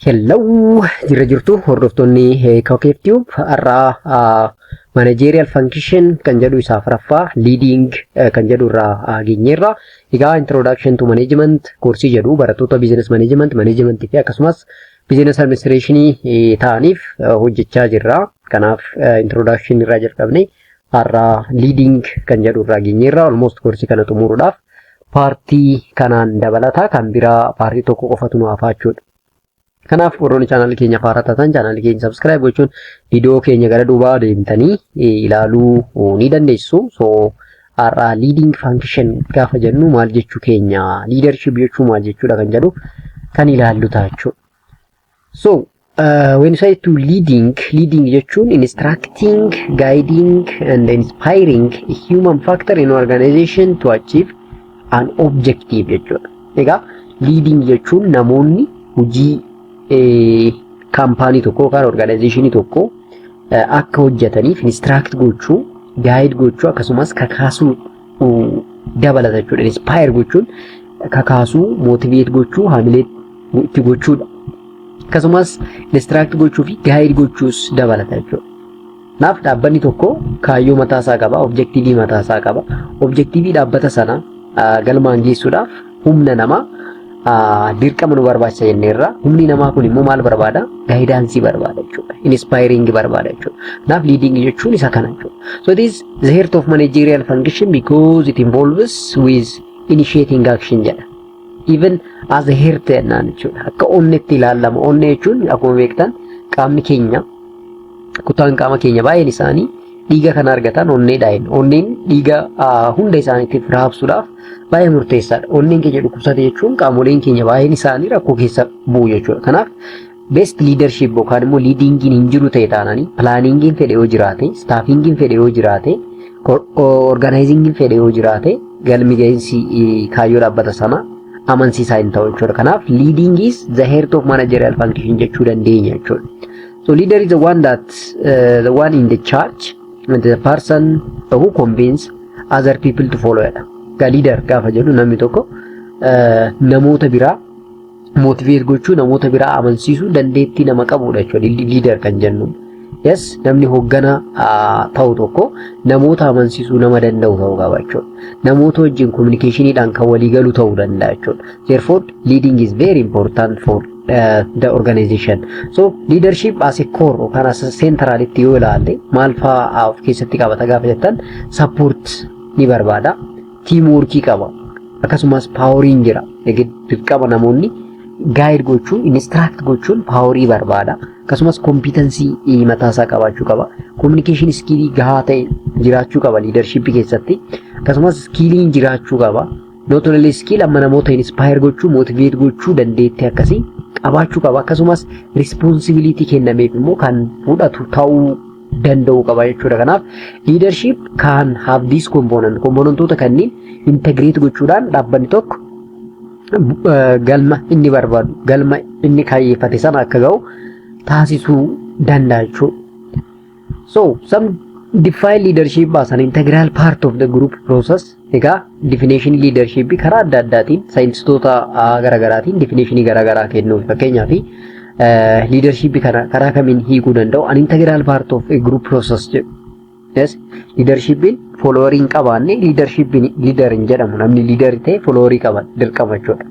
Hello, jirtu hordoftoonni Kokeef Tube irraa managerial function kan jedhu isaa afuraffaa leading kan jedhu irraa geenyeerra. Egaa introduction to management koorsii jedhu barattoota business management fi akkasumas business administration ta'aniif hojjechaa jirra. Kanaaf introduction irraa jalqabne har'a leading kan jedhu irraa geenyeerra. Almost koorsii kana xumuruudhaaf paartii kanaan dabalata kan biraa paartii tokko qofatu nu hafaa jechuudha. Kanaaf warroonni chaanaalii keenya faaraa taatan chaanaalii keenya subscribe gochuun viidiyoo keenya gara duubaa deemtanii ilaaluu ni dandeessu. So har'a leading function gaafa jennu maal jechuu keenya, leadership jechuu maal jechuudha kan jedhu kan ilaallu ta'a jechuudha. So when you say to leading jechuun instructing, guiding and inspiring a human factor in organization to achieve an objective jechuudha. Egaa leading jechuun namoonni hojii kaampaanii tokko yookaan organizationii tokko akka hojjetaniif instruct gochuu, guide gochuu akkasumas kakaasuu dabalata jechuudha. Inspire gochuun kakaasuu, motivate gochuu, hamilee itti gochuudha. Akkasumas instruct gochuu fi guide gochuus dabalata jechuudha. Naaf dhaabbanni tokko kaayyoo mataa isaa qaba, objectivii mataa isaa qaba. Objectivii dhaabbata sana galmaan geessuudhaaf humna namaa dirqama nu barbaachisa jenneerra. Humni namaa kun immoo maal barbaada? Guidance barbaada jechuudha. Inspiring barbaada jechuudha. Naaf leading jechuun isa kana jechuudha. So it is the heart of managerial function because it involves with initiating action jedha. Even as a heart jennaan jechuudha. Akka onnetti ilaalama. Onne jechuun akkuma beektan qaamni keenya kutaan qaama keenya baay'een isaanii dhiiga kan argatan onneedhaan. Onneen dhiiga hunda isaaniitiif raabsuudhaaf baay'ee murteessaadha. Onneen keenya dhukkubsate jechuun qaamoleen keenya baay'een isaanii rakkoo keessa bu'u jechuudha. Kanaaf best leadership yookaan immoo leadingiin hin jiru ta'e taananii planningiin fedhe yoo jiraate, staffingiin fedhe yoo jiraate, organizingiin fedhe yoo jiraate galmi ga'insi kaayyoo dhaabbata sana amansiisaa hin ta'u jechuudha. Kanaaf leading is the heart of managerial function jechuu dandeenya jechuudha. So leader is the one that the one in the charge and the person who convince other people to follow it. Leader gaafa jedhu namni tokko namoota biraa motivate gochuu, namoota biraa amansiisuu dandeettii nama qabudha jechuudha. Leader kan jennu. Yes, namni hoogganaa ta'u tokko namoota amansiisuu nama danda'u ta'uu qaba jechuudha. Namoota wajjin communicationiidhaan kan walii galu ta'uu danda'a jechuudha. Therefore, leading is very important for the organization. So leadership as a core yookaan as a centrality yoo ilaalle maal fa'aa of keessatti qabata gaafa jettan support ni barbaada. Teamwork qaba. Akkasumas powering jira. Dirqama namoonni guide gochuun, instruct gochuun powerii barbaada. Akkasumas competency mataa isaa qabaachuu qaba. Communication skill gahaa ta'e jiraachuu qaba leadership keessatti. Akkasumas skilliin jiraachuu qaba. Not only skill amma namoota inspire gochuu, motivate gochuu dandeettii akkasii qabaachuu qaba. Akkasumas responsibility kennameef immoo kan fudhatu ta'uu danda'u qaba jechuudha. Kanaaf leadership can have this componentoota kanneen integrate gochuudhaan dhaabbanni tokko galma inni barbaadu, galma inni kaayyeeffate sana akka ga'u taasisuu danda'a jechuudha. So some define leadership as an integral part of the group process. Egaa definition leadership karaa adda addaatiin saayintistoota garaagaraatiin definition garaagaraa kennuuf fakkeenyaaf leadership kana karaa kamiin hiikuu danda'u an integral part of a group process jedhu. Yes, leadership following qabaanne leadership leader hin jedhamu. Namni leader ta'e follower qaba dirqama jechuudha.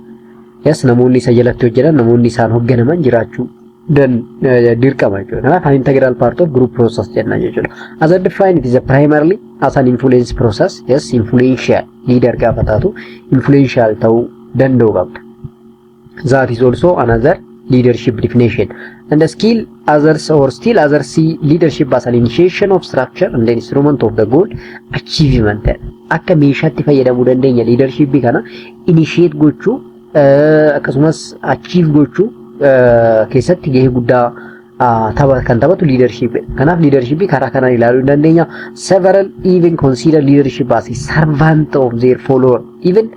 Yes, namoonni isa jalatti hojjetan, namoonni isaan hoogganaman jiraachuu dirqama jechuudha. Kanaaf an integral part of group process jenna jechuudha. As I define it is a primarily as an influence process. Yes, influential leader gaafa taatu influential ta'uu danda'u qabda. That is also another leadership definition. And the skill others or still others see leadership as an initiation of structure and the instrument of the goal achievement. Akka meeshaatti fayyadamuu dandeenya leadership kana initiate gochuu akkasumas achieve gochuu keessatti gahee guddaa kan taphatu leadership. Kanaaf leadership karaa kanaan ilaaluu dandeenya. Several even consider leadership as a servant of their follower. Even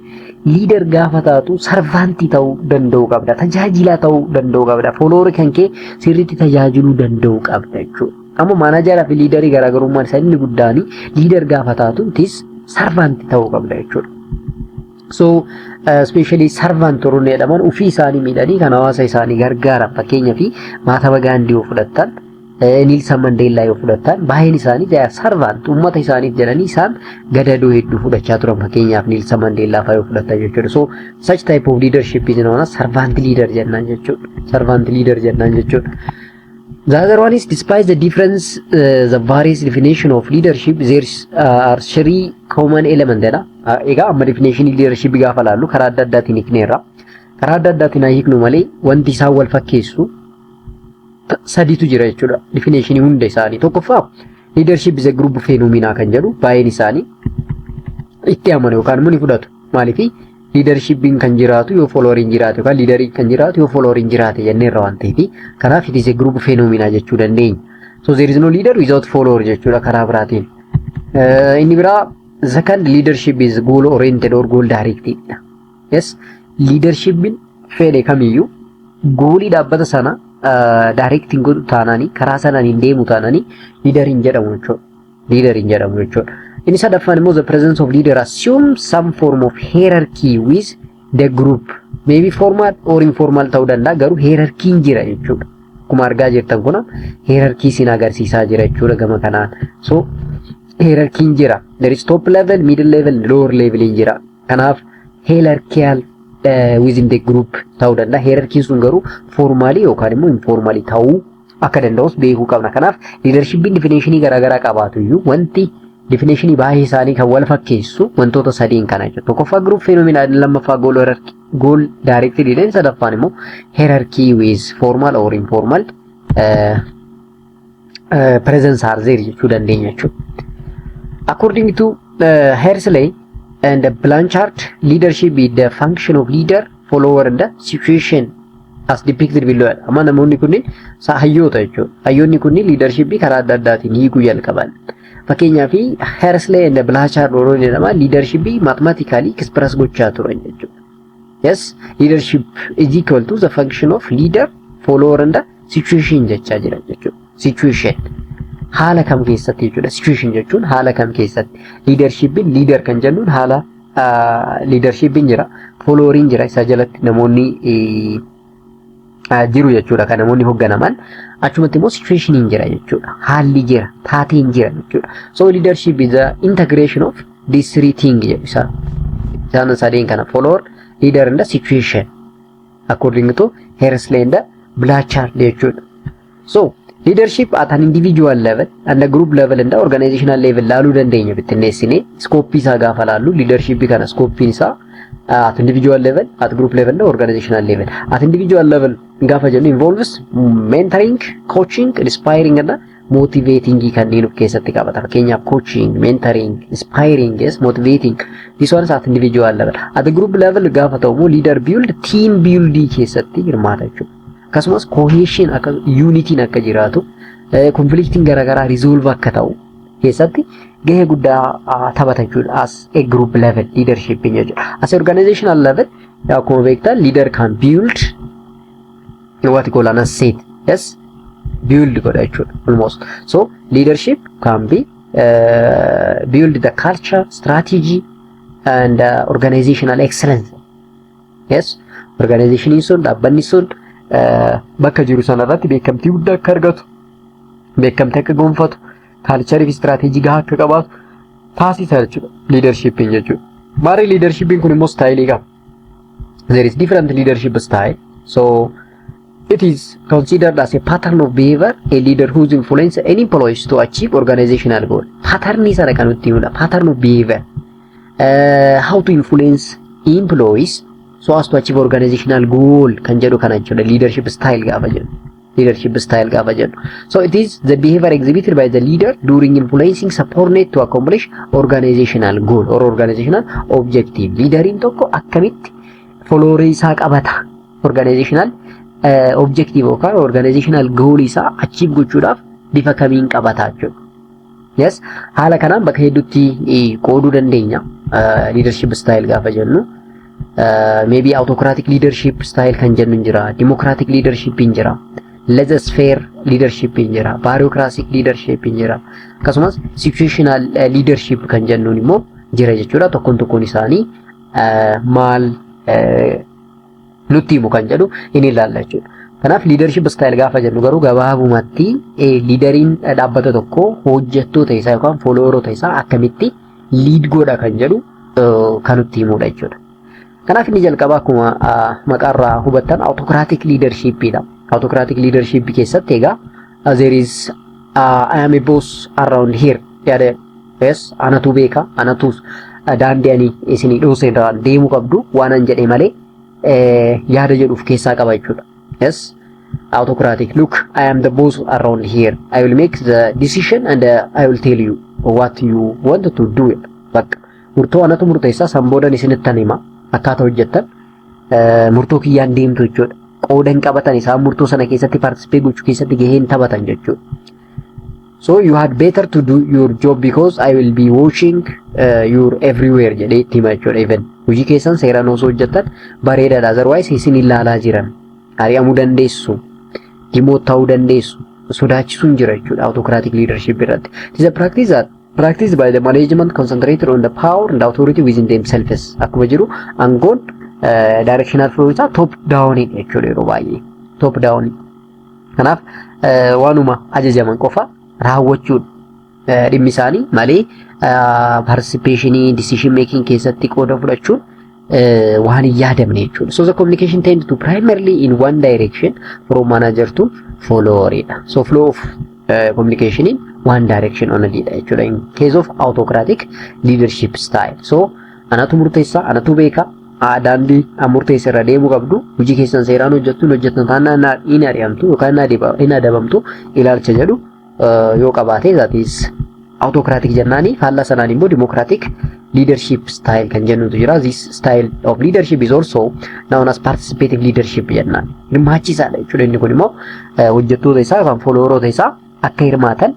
leader gaafa taatu servantii ta'uu danda'u qabda. Tajaajilaa ta'uu danda'u qabda. Follower kan kee sirriitti tajaajiluu danda'u qabda jechuudha. Amma maanajaraa fi leaderii garaagarummaan isaa inni guddaani leader gaafa taatu itis servantii ta'uu qabda jechuudha. So especially servant turun jedhaman ufii isaanii miidhanii kan hawaasa isaanii gargaaran fakkeenyaaf Mahatma Gandhi fudhattan Nelson Mandela fudhattan baay'een isaanii they are servant uummata isaaniif jedhanii isaan gadadoo hedduu fudhachaa turan fakkeenyaaf Nelson Mandela fa'aa fudhattan jechuudha. So such type of leadership is known as servant leader jennaan jechuudha. Servant leader jennaan jechuudha. The other one is despite the difference, the various definition of leadership, there are three common elements. Ega amma definition leadership gaafa laallu karaa adda addaatiin hiikneerra. Karaa adda addaatiin hiiknu malee wanti isaan wal fakkeessu sadiitu jira jechuudha. Definition hunda isaanii tokkoffaa leadership is a group phenomena kan jedhu baay'een isaanii itti amanu yookaan immoo ni fudhatu. Maaliif leadership kan jiraatu yoo following jiraatu yookaan leader kan jiraatu yoo following jiraate jennee irra waan ta'eef kanaaf it is a group phenomena jechuu dandeenya. So there is no leader without follower jechuudha karaa biraatiin. Inni biraa second leadership is goal oriented or goal directed. Yes, leadership fedhe kamiyyuu goolii dhaabbata sana directing godhu taananii karaa sanaan hin deemu taananii leader hin jedhamu jechuudha. Leader hin jedhamu jechuudha. In sadaffaan immoo the presence of leader assumes some form of hierarchy with the group. Maybe formal or informal ta'uu danda'a garuu hierarchy jira jechuudha. Akkuma argaa jirtan kun hierarchy sin agarsiisaa jira jechuudha gama kanaan. So hierarchy jira. There is top level, middle level, lower level jira. Kanaaf hierarchical within the group ta'uu danda'a. Hierarchy sun garuu formally yookaan immoo informaly ta'uu akka danda'us beekuu qabna. Kanaaf leadership definition garaagaraa qabaatu iyyuu wanti definition baay'ee isaanii kan wal fakkeessu wantoota sadiin kana jechuudha. Tokkoffaa group phenomena, lammaffaa goal directed jedheen sadaffaan immoo hierarchy with formal or informal presence are there jechuu dandeenya jechuudha. According to Hersley and Blanchard, leadership is the function of leader, follower and the situation as depicted below. Amma namoonni kunniin hayyoota jechuudha. Hayyoonni kunniin leadership karaa adda addaatiin hiikuu jalqaban. Fakkeenyaaf Hersley and Blanchard warroon jedhama leadership mathematically express gochaa turan jechuudha. Yes, leadership is equal to the function of leader, follower and the situation jechaa jira jechuudha. Situation haala kam keessatti jechuudha. Situation jechuun haala kam keessatti. Leadership leader kan jennuun haala leadership jira, follower jira isa jalatti namoonni jiru jechuudha kan namoonni hogganaman achumatti immoo situation jira jechuudha haalli jira taateen jira jechuudha. So leadership is the integration of these three things jedhu isaan sadeen kana follower, leader and the situation according to Hersley and Blanchard jechuudha. So leadership at an individual level and a group level and the organizational level laaluu dandeenya bittinneessine scope isaa gaafa laallu leadership kana scope isaa at individual level, at group level, and organizational level. At individual level, gaafa jennu involves mentoring, coaching, inspiring, and motivating kanneen of keessatti qabata. Fakkeenyaaf coaching, mentoring, inspiring, yes, motivating. This one is at individual level. At the group level, gaafa ta'u leader build, team building keessatti hirmaata jechuudha. Akkasumas cohesion akka unity akka jiraatu, conflicting garaagaraa resolve akka ta'u keessatti gahee guddaa taphata jechuudha as a group level leadership jechuudha. As a organizational level akkuma beektan leader can build what you call an asset. Yes, build godha jechuudha almost. So leadership can be build the culture, strategy and organizational excellence. Yes, organization sun dhaabbanni sun bakka jiru sanarratti beekamtii guddaa akka argatu, beekamtii akka gonfatu, culture fi strategy gahaa akka qabaatu taasisa jechuudha leadership jechuudha. Maali leadership kun immoo style qaba. There is different leadership style. So it is considered as a pattern of behavior, a leader whose influence any employees to achieve organizational goal. Pattern is a pattern of behavior. How to influence employees so as to achieve organizational goal kan jedhu kana jechuudha leadership style gaafa jedhu. Leadership style gaafa jedhu. So it is the behavior exhibited by the leader during influencing subordinate to accomplish organizational goal or organizational objective. Leaderin tokko akkamitti follower isaa qabata organizational objective yookaan organizational goal isaa achieve gochuudhaaf bifa kamiin qabata jechuudha. Yes, haala kanaan bakka hedduutti qooduu dandeenya leadership style gaafa jennu. Maybe autocratic leadership style kan jennu jira, democratic leadership jira, laissez-faire leadership jira, bureaucratic leadership jira. Akkasumas situational leadership kan jennuun immoo jira jechuudha. Tokkoon isaanii maal nutti himu kan jedhu inni ilaalla jechuudha. Kanaaf leadership style gaafa jennu garuu gabaabumatti leaderiin dhaabbata tokko hojjettoota isaa yookaan followeroota isaa akkamitti lead godha kan jedhu kan nutti himudha jechuudha. Kanaaf inni jalqaba akkuma maqaarraa hubattan autocratic leadership dha. Autocratic leadership keessatti egaa there is I am a boss around here yaada yes anatu beeka anatu daandii ani isinii dhoosee irraa deemuu qabdu waan an jedhe malee yaada jedhuuf keessaa qaba jechuudha. Yes, autocratic. Look, I am the boss around here. I will make the decision and I will tell you what you want to do. Bakka murtoo anatu murteessa sanboodan isinittan hima akkaataa hojjettan murtoo kiyyaan deemtu jechuudha. Qoodan qabatan isaan murtoo sana keessatti participate gochuu keessatti gaheen taphatan jechuudha. So you had better to do your job because I will be watching you everywhere jedhee itti hima jechuudha. Even hojii keessan seeraan osoo hojjettan bareedaadha. Otherwise isin ilaalaa jiran ari'amuu dandeessu, dhimmoota ta'uu dandeessu, sodaachisuun jira jechuudha autocratic leadership irratti. It is a practice that practiced by the management concentrated on the power and authority within themselves. Akkuma jiru aangoon directional flow isaa top down jechuudha yeroo baay'ee top down. Kanaaf waanuma ajajaman qofa raawwachuudha dhimmi isaanii malee participationii decision making keessatti qooda fudhachuun waan yaadamne jechuudha. So the communication tends to primarily in one direction from manager to follower. So flow of communication in one direction only jechuudha in case of autocratic leadership style. So anatu murteessa anatu beeka daandii murteessa irra deemuu qabdu hojii keessan seeraan hojjettan taanaan in ari'amtu yookaan in adabamtu ilaalcha jedhu yoo qabaate that is autocratic jennaani. Faallaa sanaan immoo democratic leadership style kan jennutu jira. This style of leadership is also known as participative leadership jennaan. Hirmaachisaadha jechuudha. Inni kun immoo hojjettoota isaa yookaan followeroota isaa akka hirmaatan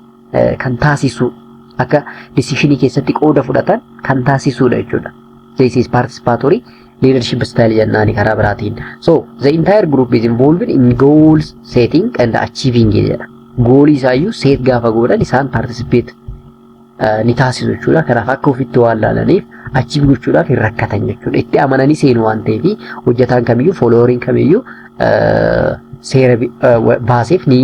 kan taasisu akka decisionii keessatti qooda fudhatan kan taasisudha jechuudha. This is participatory leadership style jennaani karaa biraatiin. So the entire group is involved in goals setting and achieving jedha. Goolii isaayyuu set gaafa godhan isaan participate ni taasisu jechuudha. Kanaaf akka ofitti waan laalaniif achiif gochuudhaaf hin rakkatan jechuudha. Itti amananii seenu waan ta'eef hojjetaan kamiyyuu followeriin kamiyyuu seera baaseef ni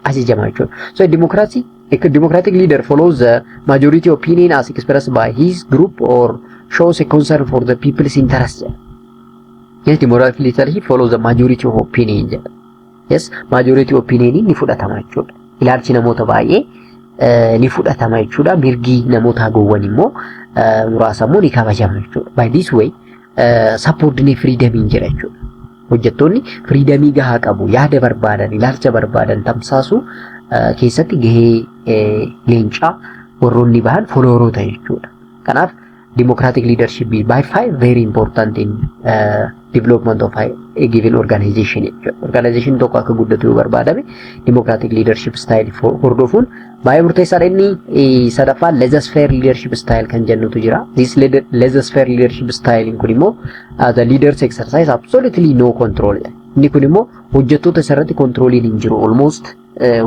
ajajama jechuudha. So a democratic leader follows the majority opinion as expressed by his group or shows a concern for the people's interest. Yes, democratic leadership follows the majority of opinion. Yes, majority opinion ni fudhatama jechuudha. Ilaalchi namoota baay'ee ni fudhatama jechuudha. Mirgi namoota gowwan immoo muraasa immoo ni kabajama jechuudha. By this way support ni freedom hin jira jechuudha. Hojjettoonni freedom gahaa qabu. Yaada barbaadan, ilaalcha barbaadan tamsaasu keessatti gahee leencaa warroonni bahan followeroota jechuudha. Kanaaf democratic leadership is by far very important in development of a given organization. Organization tokko akka guddatu yoo barbaadame democratic leadership style hordofuun baay'ee murteessaadha. Inni sadaffaa laissez-faire leadership style kan jennutu jira. This laissez-faire leadership style kun immoo the leaders exercise absolutely no control. Inni kun immoo hojjettoota isarratti controliin hin jiru. Almost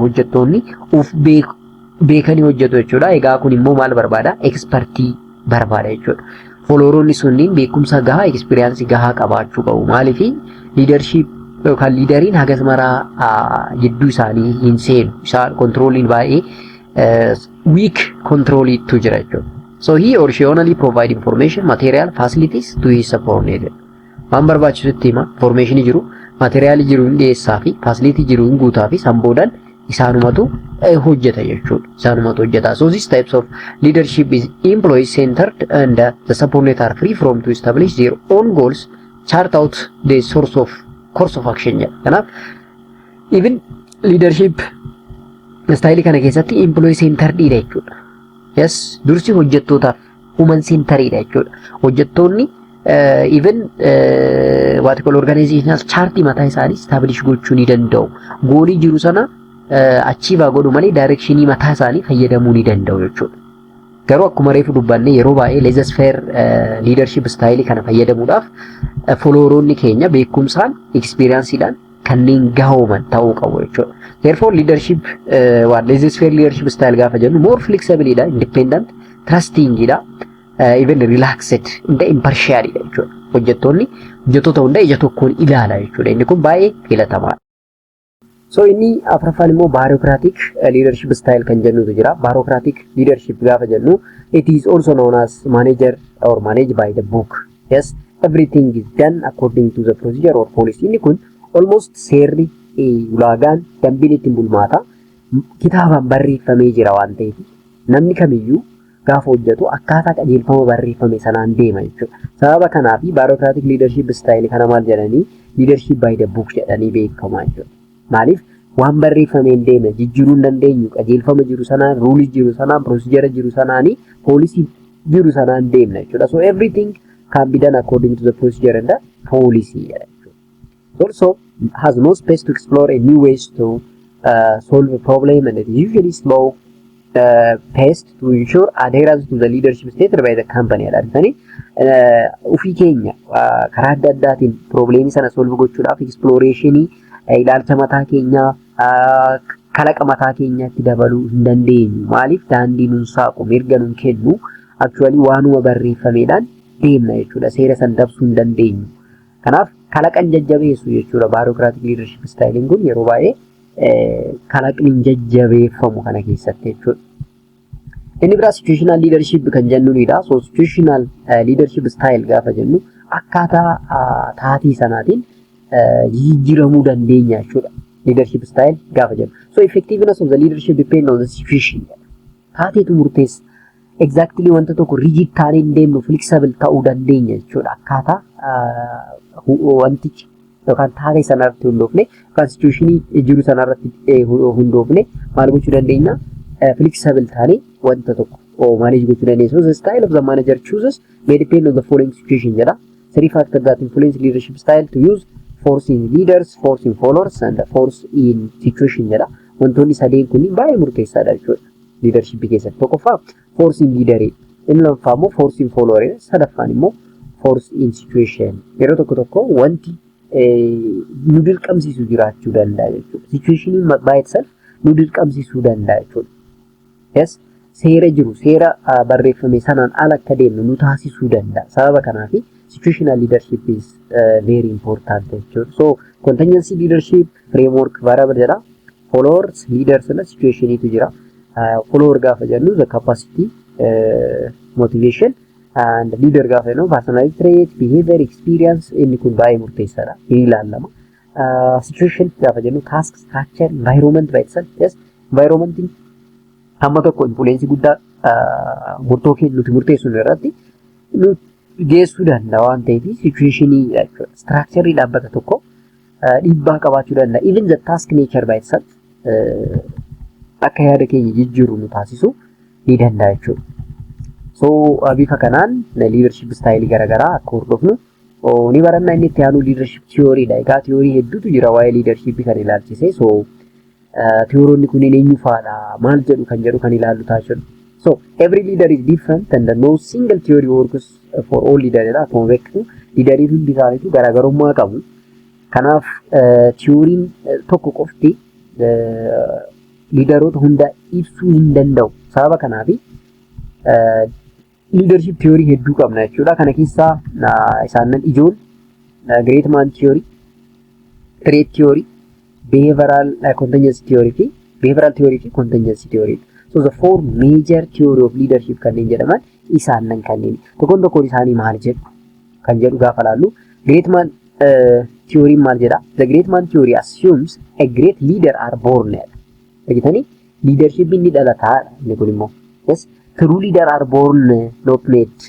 hojjettoonni uf beekanii hojjetu jechuudha. Egaa kun immoo maal barbaada? Expertii barbaada jechuudha. Followeroonni sunniin beekumsa gahaa, experience gahaa qabaachuu qabu. Maaliif leadership yookaan leaderiin hagas maraa jidduu isaanii hin seenu. Isaan controlling baay'ee weak controliitu jira jechuudha. So he or she only provide information, material, facilities to his subordinate. Waan barbaachisutti hima, information jiru, material jiru hin dhiyeessaa fi facility jiru hin guutaa fi samboodan isaanumatu hojjeta jechuudha. Isaanumatu hojjeta. So these types of leadership is employee centered and the subordinates are free from to establish their own goals, chart out the course of action. Kanaaf even leadership style kana keessatti employee centered dha jechuudha. Yes, dursi hojjettootaaf human centered dha jechuudha. Hojjettoonni even what you call organizational chart mataa isaanii establish gochuu ni danda'u. Goolii jiru sana achiivaa godhu malee directionii mataa isaanii fayyadamuu ni danda'u jechuudha. Garuu akkuma reefu dubbanne yeroo baay'ee laissez-faire leadership style kana fayyadamuudhaaf followeroonni keenya beekumsaan experienceedhaan kanneen gahooman ta'uu qabu jechuudha. Therefore leadership laissez-faire leadership style gaafa jennu more flexible dha, independent, trusting dha, even relaxed inda impartial jechuudha. Hojjettoota hunda ija tokkoon ilaala jechuudha. Inni kun baay'ee filatamaadha. So inni afraffaan immoo bureaucratic leadership style kan jennutu jira. Bureaucratic leadership gaafa jennu it is also known as manager or managed by the book. Yes, everything is done according to the procedure or policy. Inni kun almost seerri ulaagaan dambiin ittiin bulmaata kitaabaan barreeffamee jira waan ta'eef namni kamiyyuu gaafa hojjetu akkaataa qajeelfama barreeffame sanaan deema jechuudha. Sababa kanaaf bureaucratic leadership style kana maal jedhanii leadership by the book jedhanii beekamaa jechuudha. Maaliif waan barreeffameen deemna jijjiiruu hin dandeenyu qajeelfama jiru sanaan ruulii jiru sanaan procedure jiru sanaanii poolisii jiru sanaan deemna jechuudha. So everything can be done according to the procedure and the policy. Also has no space to explore a new ways to solve a problem, and it is usually slow paced to ensure adherence to the leadership stated by the company. Ufii keenya karaa adda addaatiin probleemii sana solve gochuudhaaf explorationii ilaalcha mataa keenyaa kalaqa mataa keenyaatti dabaluu hin dandeenyu. Maaliif daandii nuun saaqu mirga nuun kennu actually waanuma barreeffameedhaan deemna jechuudha. Seera san dabsuu hin dandeenyu. Kanaaf kalaqan jajjabeessu jechuudha. Bureaucratic leadership style kun yeroo baay'ee kalaqni jajjabeeffamu kana keessatti jechuudha. Inni biraa situational leadership kan jennuudha. So situational leadership style gaafa jennu akkaataa taatii sanaatiin jijjiiramuu dandeenya jechuudha. Leadership style gaafa jennu. So effectiveness of the leadership depend on the situation. Taateetu murteessa. Exactly wanta tokko rigid taanee hin deemnu flexible ta'uu dandeenya jechuudha. Akkaataa wantichi yookaan taatee sanarratti hundoofne yookaan situationii jiru sanarratti hundoofne maal gochuu dandeenya? Flexible taanee wanta tokko manage gochuu dandeenya. So the style of the manager chooses may depend on the following situation jedha. Three factors that influence leadership style to use: force in leaders, force in followers, and force in situation jedha. Wantoonni sadeen kun baay'ee murteessaadha jechuudha. Leadership keessatti tokkoffaa force in leader, inni lammaffaa immoo force in follower, sadaffaan immoo force in situation. Yeroo tokko wanti nu dirqamsiisu jiraachuu danda'a jechuudha. Situation by itself nu dirqamsiisuu danda'a jechuudha. Yes, seera jiru seera barreeffame sanaan ala akka deemnu nu taasisuu danda'a. Sababa kanaaf situational leadership is very important jechuudha. So contingency leadership framework variable jedha. Followers, leaders and situation tu jira. Follower gaafa jennu the capacity, motivation, and leader gaafa jennu personality trait, behavior, experience. Inni kun baay'ee murteessaadha. Inni ilaalama. Situation gaafa jennu task, structure, environment by itself. Yes, environment hamma tokko influence guddaa murtoo nuti murteessu irratti nu geessuu danda'a waan ta'eef situationii jechuudha. Structure dhaabbata tokko dhiibbaa qabaachuu danda'a. Even the task nature by itself akka yaada keenya jijjiiruu nu taasisu ni danda'a jechuudha. So bifa kanaan leadership style garaagaraa akka hordofnu ni baranna. Inni itti aanu leadership theory dha. Egaa theory hedduutu jira waa'ee leadership kan ilaalchise. So theory kunneen eenyu faadha maal jedhu kan jedhu kan ilaallu taasisa. So every leader is different and no single theory works for all leaders. Akkuma beektu leaderii hundi isaaniitu garaagarummaa qabu. Kanaaf theory'n tokko qofti leaderoota hunda ibsuu hin danda'u. Sababa kanaaf leadership theory hedduu qabna jechuudha. Kana keessaa isaanan ijoon great man theory, trait theory, behavioral contingency theory fi behavioral theory fi contingency theory. So the four major theory of leadership kanneen jedhaman isaanan kanneen. Tokkoon isaanii maal jedhu kan jedhu gaafa laallu great man theory maal jedha? The great man theory assumes a great leader are born. Begittanii leadership inni dhalataadha. Inni kun immoo yes, true leader are born not made.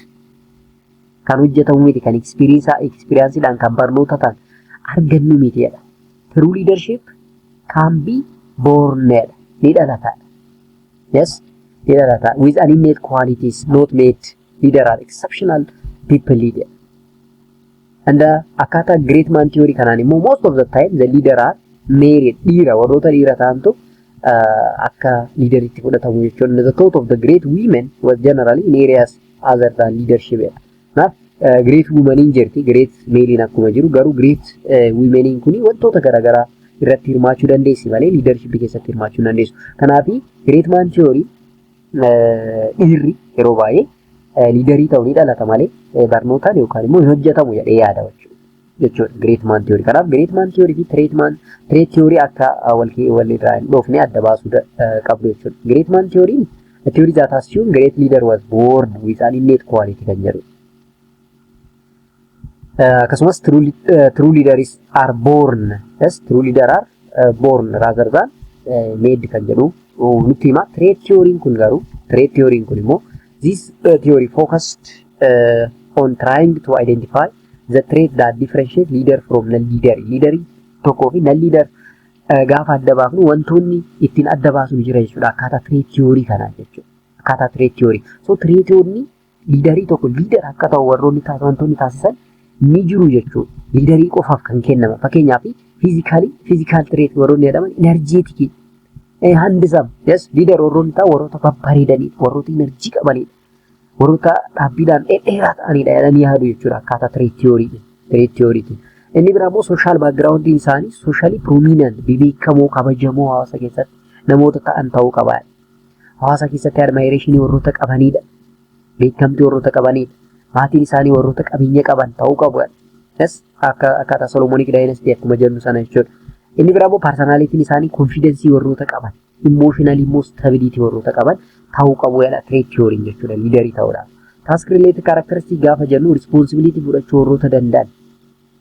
Kan hojjetamu miti, kan experienceedhaan kan barnootataan argannu miti jedha. True leadership can be born ni dhalataadha. Yes, ni dhalataadha. With an innate qualities not made. Leader are exceptional people leader. And akkaataa great man theory kanaan immoo most of the time the leader are married. Dhiira warroota dhiira ta'antu akka leaderitti fudhatamu jechuudha. The thought of the great women was generally in areas other than leadership. Naaf great women in jirti, great male akkuma jiru, garuu great women in kuni wantoota garaagaraa irratti hirmaachuu dandeessi malee leadership keessatti hirmaachuu dandeessu. Kanaaf great man theory dhiirri yeroo baay'ee liidarii ta'uu ni dhalata malee barnootaan yookaan immoo hin hojjetamu jedhee yaada jechuudha. Great man theory. Kanaaf great man theory fi trait theory akka walirraa hin dhoofne adda baasuu qabdu jechuudha. Great man theory theory that assume great leader was born with an innate quality kan jedhu. Akkasumas true leaders are born. Yes, true leader are born rather than made kan jedhu nutti hima. Trait theory kun garuu trait theory kun immoo this theory focused on trying to identify the trait that differentiate leader from non-leader. Leader tokkoo fi non-leader gaafa adda baafnu wantoonni ittiin adda baasuun jira jechuudha. Akkaataa trait theory kanaa jechuudha. Akkaataa trait theory. So trait theory leaderii tokko leader akka ta'u warroonni wantoonni taasisan ni jiru jechuudha. Leaderii qofaaf kan kennama. Fakkeenyaaf physical trait warroonni jedhaman energetic handsome. Yes, leader warroonni ta'an warroota babbareedanii, warroota energy qabanidha. Warroota dhaabbiidhaan dheeraa ta'anidha jedhanii yaadu jechuudha. Akkaataa trait theory. Inni biraa immoo social background isaanii socially prominent beekamoo kabajamoo hawaasa keessatti namoota ta'an ta'uu qaba. Hawaasa keessatti admiration warroota qabanidha. Beekamtii warroota qabanidha. Maatiin isaanii warroota qabeenya qaban ta'uu qabu. Yes, akkaataa Solomonic dynasty akkuma jennu sana jechuudha. Inni biraa immoo personality isaanii confidence warroota qaban, emotionally immoo stability warroota qaban ta'uu qabu jedha trait theory jechuudha. Leaderii ta'uudhaaf. Task related characteristic gaafa jennu responsibility fudhachuu warroota danda'an.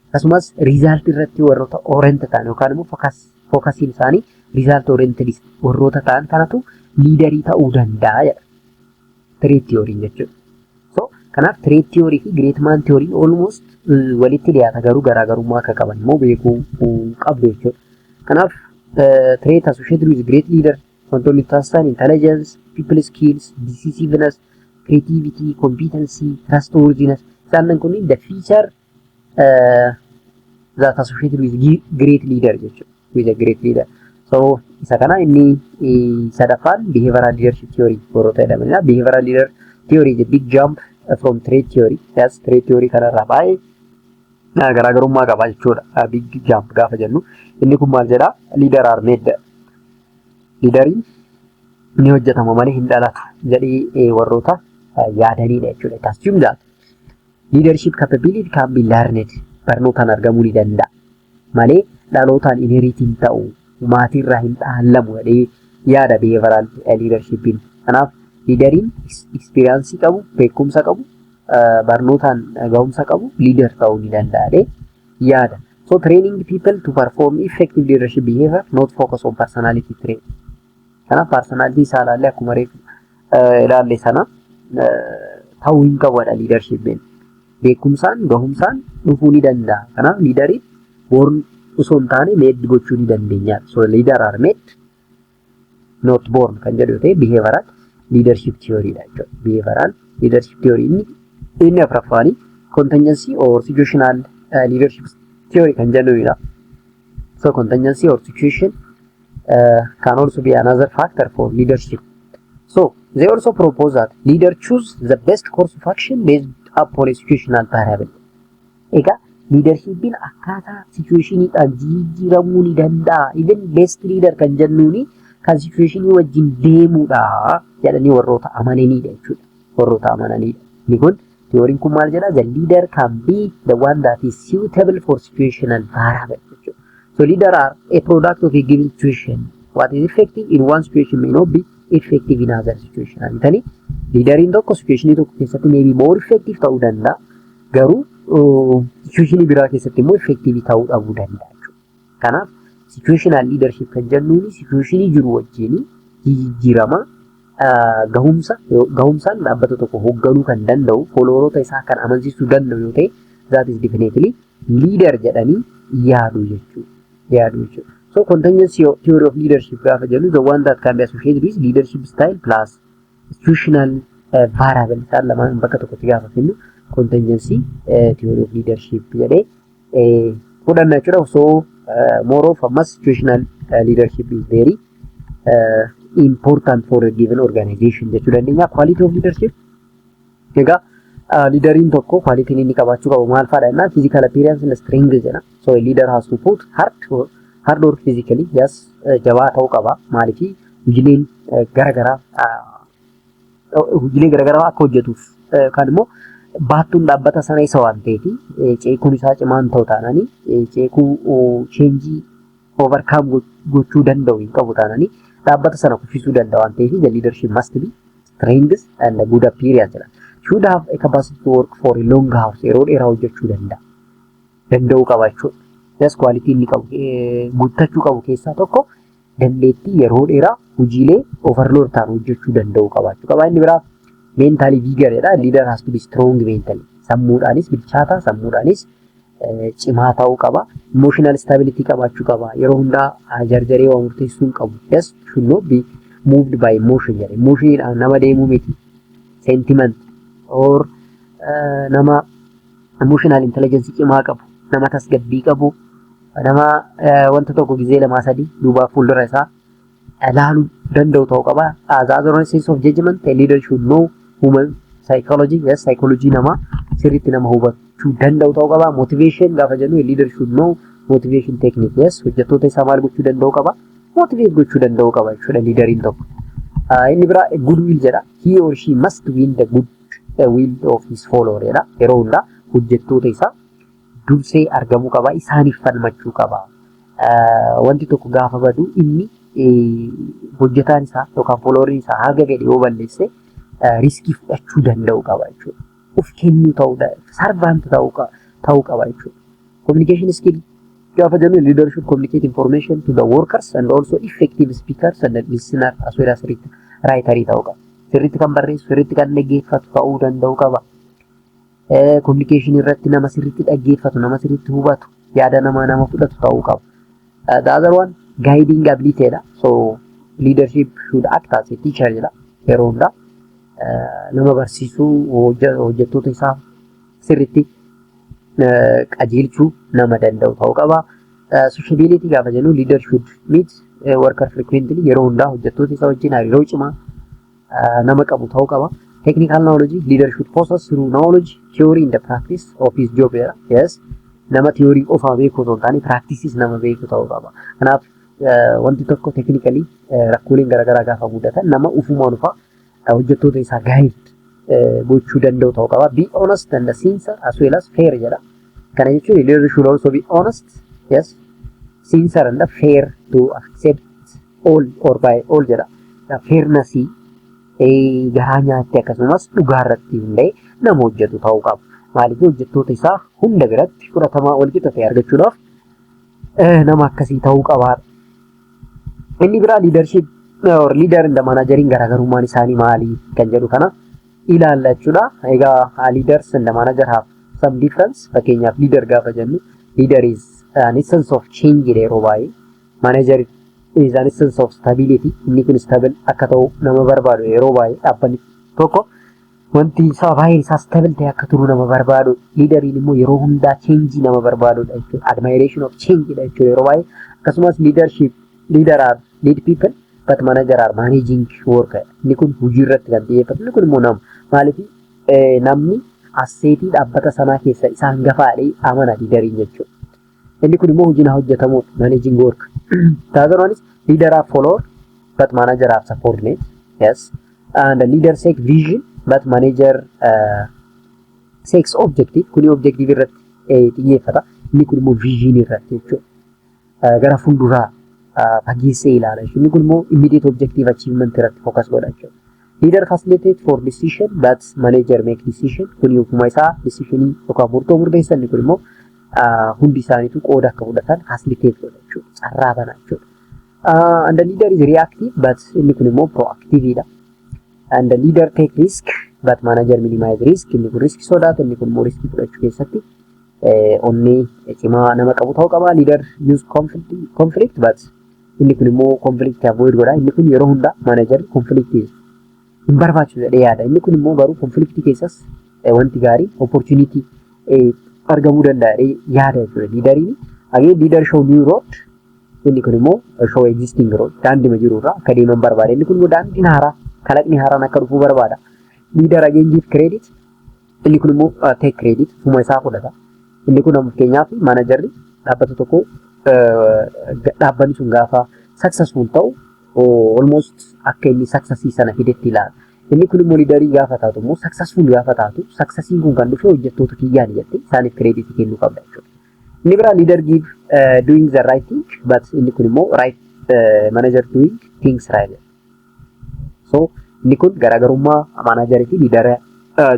Akkasumas result irratti warroota oriented ta'an yookaan immoo focusing isaanii result oriented warroota ta'an kanatu leaderii ta'uu danda'a jedha. Trait theory jechuudha. So kanaaf trait theory fi great man theory almost walitti dhiyaata garuu garaagarummaa akka qaban immoo beekuu qabdu jechuudha. Kanaaf trait associated with great leader wantoonni taasisan intelligence, people skills, decisiveness, creativity, competency, trustworthiness isaan kun the feature that associated with great leader jechuudha. With a great leader. So isa kana inni sadaffaan behavioral leadership theory warroota jedhamanidha. Behavioral leader theory is a big jump from trait theory. Yes, trait theory kanarraa baay'ee garaagarummaa qaba jechuudha. Big jump gaafa jennu inni kun maal jedha? Leader are made. Leaderiin ni hojjetama malee hin dhalatu jedhee warroota yaadanidha jechuudha. It assumes that leadership capability can be learned. Barnootaan argamuu ni danda'a. Malee dhalootaan inheritiin ta'u maatirraa hin dhaallamu jedhee yaada behavioral leadershipin. Kanaaf leaderiin experience qabu, beekumsa qabu, barnootaan gahumsa qabu, leader ta'uu ni danda'a yaada. So training people to perform effective leadership behavior, not focus on personality trait. Kanaaf personality isaa ilaalle akkuma reefu ilaalle sana ta'uu hin qabuudha leadershipin. Beekumsaan gahumsaan dhufuu ni danda'a. Kanaaf leaderiin born osoo hin taane made gochuu ni dandeenya. So leader are made not born kan jedhu ta'e behavioral leadership theory dha jechuudha. Behavioral leadership theory inni afuraffaani contingency or situational leadership theory kan jedhudha. So contingency or situation can also be another factor for leadership. So they also propose that leader choose the best course of action based upon a situational variable. Egaa leadershipin akkaataa situationiidhaan jijjiiramuu ni danda'a. Even best leader kan jennuuni kan situationii wajjin deemuudha jedhanii warroota amananiidha jechuudha. Warroota amananiidha. Inni kun theory kun maal jedha? The leader can be the one that is suitable for situational variable. So leader are a product of a given situation. What is effective in one situation may not be effective in other situation. Anitani leaderin tokko situationii tokko keessatti maybe more effective ta'uu danda'a. Garuu situationii biraa keessatti immoo effective ta'uu dhabuu danda'a. Kanaaf situational leadership kan jennuuni situationii jiru wajjin jijjiirama gahumsaan dhaabbata tokko hoogganuu kan danda'u followerota isaa kan amansiisuu danda'u yoo ta'e that is definitely leader jedhanii yaadu jechuudha. So contingency theory of leadership gaafa jennu the one that can be associated with leadership style plus institutional variable isaan lamaan bakka tokkotti gaafa finnu contingency theory of leadership jedhee fudhanna jechuudha. So more of ammas situational leadership is very important for a given organization jechuu dandeenya. Quality of leadership egaa leaderin tokko quality inni qabaachuu qabu maal faadha jennaan physical appearance and strength jedha. So a leader has to put hard work physically, yes, jabaa ta'uu qaba. Maaliif hojiileen garagaraa akka hojjetuuf kan immoo baattuun dhaabbata sana isa waan ta'eefi ceekuun isaa cimaan ta'u taananii ceekuu cheenjii overcome gochuu danda'u hin qabu taananii dhaabbata sana kuffisuu danda'a waan ta'eef the leadership must be strength and a good appearance jedha. Should have a capacity to work for a long hours yeroo dheeraa hojjechuu danda'u qaba jechuudha. Yes, quality inni qabu guuttachuu qabu keessaa tokko dandeettii yeroo dheeraa hojiilee overload ta'an hojjechuu danda'u qabaachuu qaba. Inni biraa mentally vigor jedha. Leader has to be strong mentally. Sammuudhaanis bilchaataa, sammuudhaanis cimaa ta'uu qaba. Emotional stability qabaachuu qaba. Yeroo hundaa jarjaree waa murteessuu hin qabu. Yes, should not be moved by emotion jedha. Emotion nama deemuu miti. Sentiment or nama emotional intelligence cimaa qabu, nama tasgabbii qabu, nama wanta tokko gizee lamaa sadii duubaa fuuldura isaa ilaaluu danda'u ta'uu qaba. As a sense of judgment, a leader should know human psychology. Yes, psychology nama sirriitti nama hubachuu danda'u ta'uu qaba. Motivation gaafa jennu a leader should know motivation technique. Yes, hojjettoota isaa maal gochuu danda'u qaba? Motivate gochuu danda'u qaba jechuudha leaderiin tokko. Inni biraa good will jedha. He or she must win the good will of his follower jedha. Yeroo hundaa hojjettoota isaa dursee argamuu qaba, isaaniif falmachuu qaba. Wanti tokko gaafa badu inni hojjetaan isaa yookaan followerin isaa haga gadi yoo balleesse riskii fudhachuu danda'u qaba jechuudha. Of kennuu sarbaanta ta'uu qaba jechuudha. Communication skill gaafa jennu leader should communicate information to the workers and also effective speakers and listener as well as writer ta'uu qaba. Sirriitti kan barreessu, sirriitti kan dhaggeeffatu ta'uu danda'u qaba. Communication irratti nama sirriitti dhaggeeffatu, nama sirriitti hubatu, yaada nama fudhatu ta'uu qaba. The other one guiding ability dha. So leadership should act as a teacher jedha. Yeroo hundaa nama barsiisuu hojjettoota isaa sirriitti qajeelchuu nama danda'u ta'uu qaba. Sociability gaafa jennu leader should meet worker frequently. Yeroo hundaa hojjettoota isaa wajjin hariiroo cimaa nama qabu ta'uu qaba. Technical knowledge, leader should possess through knowledge, theory in the practice of his job. Yes, nama theory qofaa beeku osoo hin taane practices nama beeku ta'uu qaba. Kanaaf wanti tokko technically rakkooleen garaagaraa gaafa mudatan nama ufumaan ufaa hojjettoota isaa guide gochuu danda'u ta'uu qaba. Be honest and sincere as well as fair jedha. Kana jechuun leader should also be honest, yes, sincere and fair to accept all or by all jedha. Fairness garaa nyaatti akkasumas dhugaa irratti hundee nama hojjetu ta'uu qaba. Maaliif hojjettoota isaa hunda biratti fudhatamaa wal qixa ta'e argachuudhaaf nama akkasii ta'uu qaba. Inni biraa leadership or leader and manageriin garaagarummaan isaanii maali kan jedhu kana ilaalla jechuudha. Egaa leaders and manager have some difference. Fakkeenyaaf leader gaafa jennu leader is an essence of change yeroo baay'ee. Manager is an essence of stability. Inni kun stable akka ta'u nama barbaadu yeroo baay'ee dhaabbanni tokko wanti isaa baay'ee isaa stable ta'e akka turu nama barbaadu. Leaderiin immoo yeroo hundaa change nama barbaadudha jechuudha. Admiration of change dha jechuudha yeroo baay'ee. Akkasumas leader are lead people but manager are managing work. Inni kun hojii irratti kan xiyyeeffatu. Inni kun immoo nama maaliif namni asseetii dhaabbata sanaa keessa isa hangafaadhee amana leaderiin jechuudha. Inni kun immoo hojiin hojjetamu managing work. The other one is leader are follower but manager are subordinate. Yes, and the leader seek vision but manager seeks objective. Kuni objective irratti xiyyeeffata. Inni kun immoo vision irratti jechuudha. Gara fuulduraa fageessee ilaala. Inni kun immoo immediate objective achievement irratti focus godha jechuudha. Leader facilitate for decision but manager make decision. Kuni ofuma isaa decisionii yookaan murtoo murteessan. Inni kun immoo hundi isaaniitu qooda akka fudhatan facilitate godha jechuudha. Carraa bana jechuudha. And the leader is reactive but inni kun immoo proactive dha. And the leader take risk but manager minimize risk. Inni kun risk sodaata, inni kun immoo risk fudhachuu keessatti onnee cimaa nama qabu ta'uu qaba. Leader use conflict but inni kun immoo conflict avoid godha. Inni kun yeroo hundaa manager conflict hin barbaachisu jedhee yaada. Inni kun immoo garuu conflict keessas wanti gaarii opportunity argamuu danda'a yaada jechuudha. Leaderiin again leader show new road. Inni kun immoo show existing road. Daandii jirurraa akka deeman barbaada. Inni kun immoo daandiin haaraa kalaqni haaraan akka dhufuu barbaada. Leader again give credit. Inni kun immoo take credit fuma isaa fudhata. Inni kun fakkeenyaaf managerri dhaabbata tokko dhaabbanni sun gaafa successful ta'u almost akka inni successii sana fidetti ilaala. inni kun immoo liidarii gaafa taatu immoo successful gaafa taatu successiin kun kan dhufe hojjettoota kiyyaan jettee isaaniif kireeditii kennuu qabda jechuudha. Inni biraa leader give doing the right thing but inni kun immoo right manager doing things right. So inni kun garaagarummaa managerii fi liidara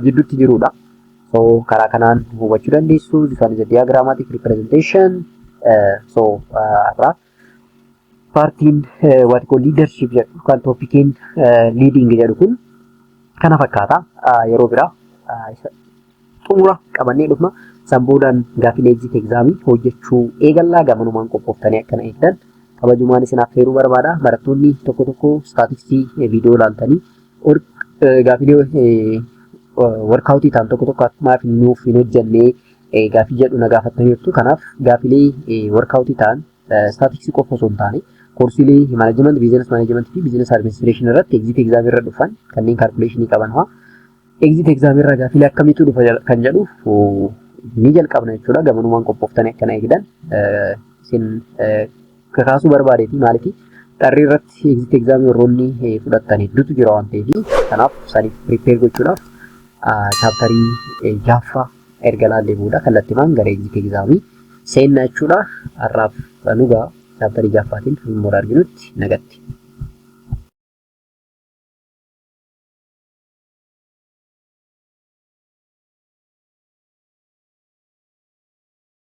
jidduutti jirudha. So karaa kanaan hubachuu dandeessu. This one is a diagrammatic representation. So partiin what called leadership jedhu kan toppikiin leading jedhu kun kana fakkaata. Yeroo biraa xumura qabannee dhufna. Samboodhaan gaafilee exit examii hojjechuu eegallaa gamanumaan qophooftanii akkana eegdan kabajumaan isin affeeruu barbaada. Barattoonni tokko tokko staatiksii viidiyoo ilaaltanii gaafilee workoutii ta'an tokko tokko akkumaaf nuuf hin hojjennee gaafii jedhu na gaafattanii jirtu. Kanaaf gaafilee workoutii ta'an staatiksii qofa osoo hin taane koorsiilee management, business management fi business administration irratti exit exam irra dhufan kanneen calculationii qaban exit exam irra gaafilee akkamiitu dhufa kan jedhu ni jalqabna jechuudha. Gamanumaan qophooftanii akkana eegdan isin kakaasuu barbaadeeti maaliif xarrii irratti exit exam yerroonni fudhattan hedduutu jira waan ta'eef kanaaf saniif prepare gochuudhaaf chaaptarii jaaffaa erga laallee booda kallattimaan gara exit examii seenna jechuudha. Har'aaf nugaa chaaptarii jaaffaatiin immoo arginutti nagatti.